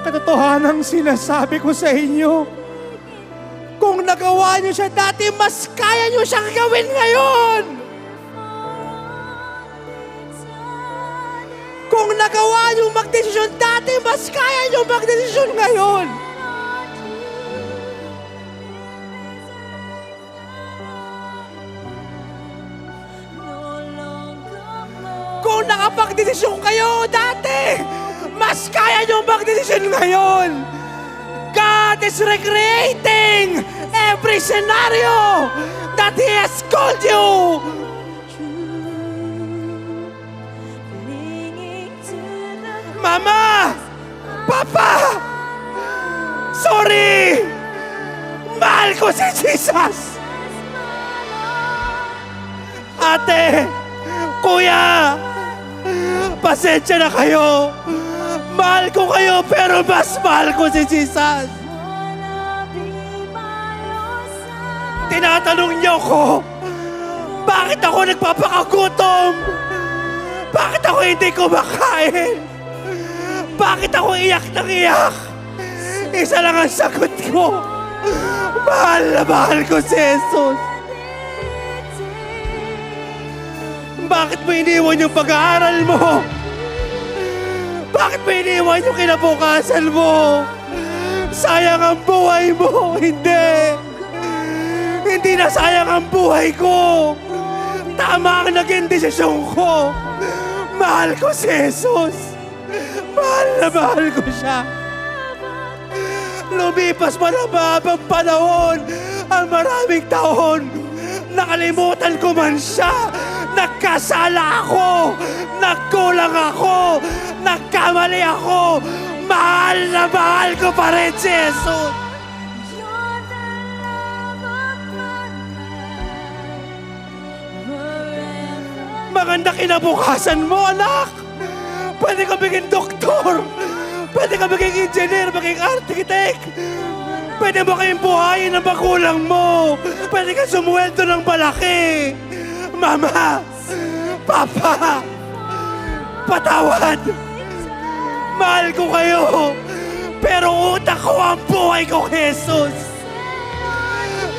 Katotohanang sinasabi ko sa inyo, kung nagawa niyo siya dati, mas kaya niyo siyang gawin ngayon! Kung nagawa niyo magdesisyon dati, mas kaya niyo magdesisyon ngayon! Kung nakapagdesisyon kayo dati, mas kaya niyo magdesisyon ngayon! God is recreating every scenario that He has called you! Mama! Papa! Sorry! Mahal ko si Jesus! Ate! Kuya! Pasensya na kayo! Mahal ko kayo pero mas mahal ko si Jesus! Tinatanong niyo ko, bakit ako nagpapakagutom? Bakit ako hindi kumakain? Bakit ako iyak ng iyak? Isa lang ang sagot ko. Mahal na mahal ko si Jesus. Bakit mo iniwan yung pag-aaral mo? Bakit mo iniwan yung kinabukasan mo? Sayang ang buhay mo. Hindi. Hindi na sayang ang buhay ko. Tama ang naging desisyon ko. Mahal ko si Jesus. Mahal na mahal ko siya. Lumipas pa ng mahabang panahon, ang maraming taon, nakalimutan ko man siya. Nagkasala ako, nagkulang ako, nagkamali ako. Mahal na mahal ko pa rin si Jesus. Maganda kinabukasan mo, anak. Pwede ka maging doktor. Pwede ka maging engineer, maging architect. Pwede mo kayong buhayin ng magulang mo. Pwede ka sumuweldo ng malaki. Mama, Papa, patawad. Mahal ko kayo. Pero utak ko ang buhay ko, Jesus.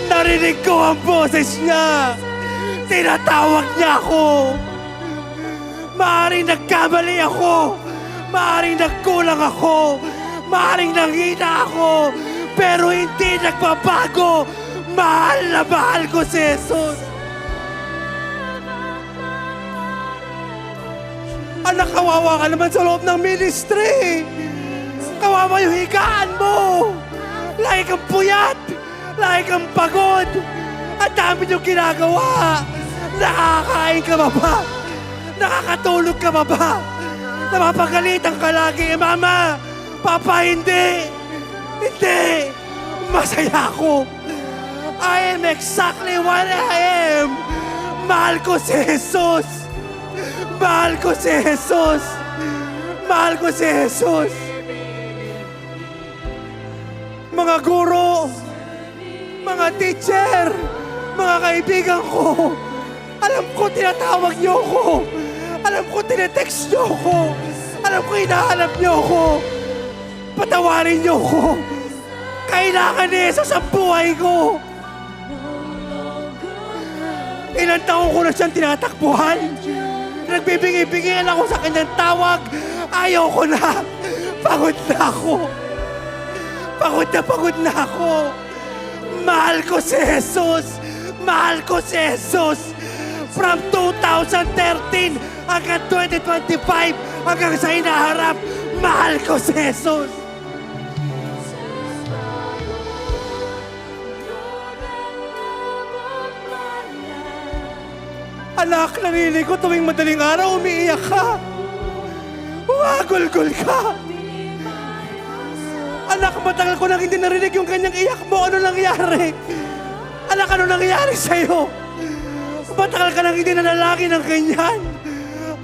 Narinig ko ang boses niya. Tinatawag niya ako. Maaaring nagkamali ako. Maaaring nagkulang ako. Maaaring nanghina ako. Pero hindi nagbabago. Mahal na mahal ko si Jesus. Anak, kawawa ka naman sa loob ng ministry. Kawawa yung higaan mo. Lagi kang puyat. Lagi kang pagod. Ang dami niyong ginagawa. Nakakain ka ba ba? Nakakatulog ka ba ba? Napapagalitan ka lagi. Mama, Papa, hindi. Hindi. Masaya ako. I am exactly what I am. Mahal ko si Jesus. Mahal ko si Jesus. Mahal ko si Jesus. Mga guro, mga teacher, mga kaibigan ko, alam ko tinatawag niyo ko. Alam ko tinetext niyo ko. Alam ko hinahanap niyo ko. Patawarin niyo ko. Kailangan ni Jesus ang buhay ko. Ilang taon ko na siyang tinatakbuhan. Nagbibigay-bigay ako sa kanyang tawag. Ayaw ko na. Pagod na ako. Pagod na ako. Mahal ko si Jesus. Mahal ko si Jesus. From 2013 hanggang 2025 hanggang sa hinaharap, mahal ko si Jesus. Anak, narinig ko tuwing madaling araw, umiiyak ka. Umagulgol ka. Anak, matagal ko nang hindi narinig yung kanyang iyak mo. Ano nangyari? Anak, ano nangyari sa'yo? Matagal ka nang hindi nanalangin ng ganyan.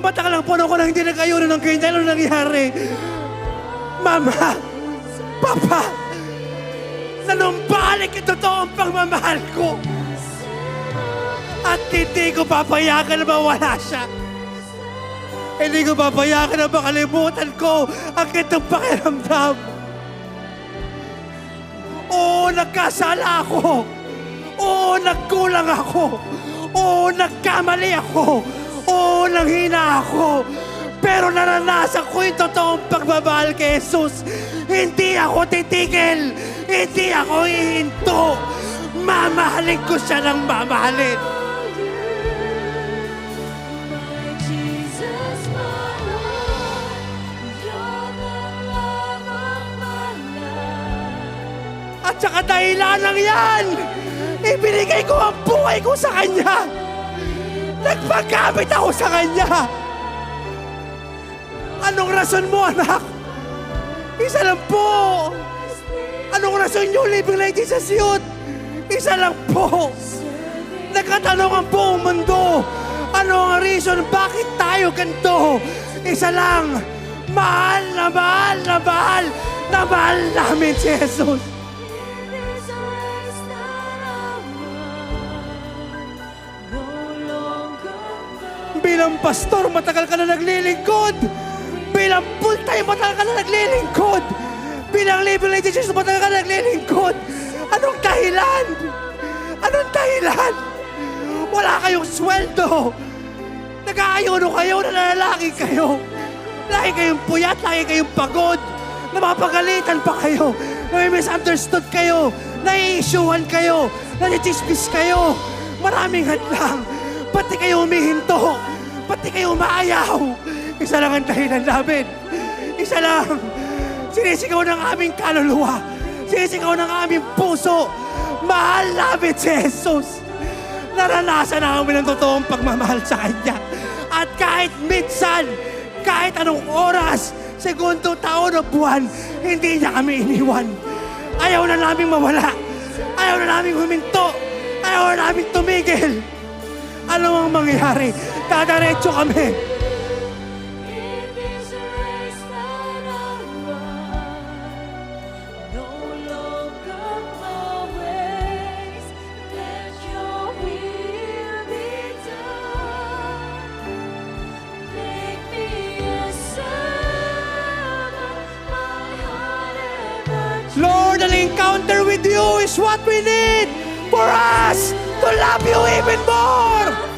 Matagal ang puno ko nang hindi nag-ayunan ng ganyan. Ano nangyari? Mama, Papa, nanumbalik ang totoong pagmamahal ko. At hindi ko papayagan na mawala siya. Hindi ko papayagan na makalimutan ko ang kitang pakiramdam. nagkasala ako. Oo, nagkulang ako. Oo, nagkamali ako. Oo, nanghina ako. Pero naranasan ko yung totoong pagmamahal kay Jesus. Hindi ako titigil. Hindi ako hihinto. Mamahalin ko siya ng mamahalin. At saka dahilan lang yan, ibinigay ko ang buhay ko sa Kanya. Nagpagamit ako sa Kanya. Anong rason mo, anak? Isa lang po. Anong rason nyo living like Jesus Youth? Isa lang po. Nagkatanong ang buong mundo. Ano ang reason bakit tayo ganito? Isa lang. Mahal na mahal na mahal na mahal namin si Jesus. Bilang pastor, matagal ka na naglilingkod. Bilang full-time, matagal ka na naglilingkod. Bilang living like Jesus, matagal ka na naglilingkod. Anong dahilan? Anong dahilan? Wala kayong sweldo. Nag-aayuno kayo, nalalaki kayo. Lagi kayong puyat, lagi kayong pagod. Napapagalitan pa kayo. Nami-misunderstood kayo. Nai-issuehan kayo. Nani-chismis kayo. Maraming hadlang. Pati kayo humihinto. Pati kayo umaayaw. Isa lang ang dahilan namin. Isa lang. Sinisigaw ng aming kaluluwa. Sinisigaw ng aming puso. Mahal namin si Jesus. Naranasan namin ang totoong pagmamahal sa Kanya. At kahit minsan, kahit anong oras, segundo, taon o buwan, hindi niya kami iniwan. Ayaw na naming mawala. Ayaw na naming huminto. Ayaw na naming tumigil. Ano ang mangyayari? Dadaretso kami. Lord, an encounter with you is what we need for us to love you even more.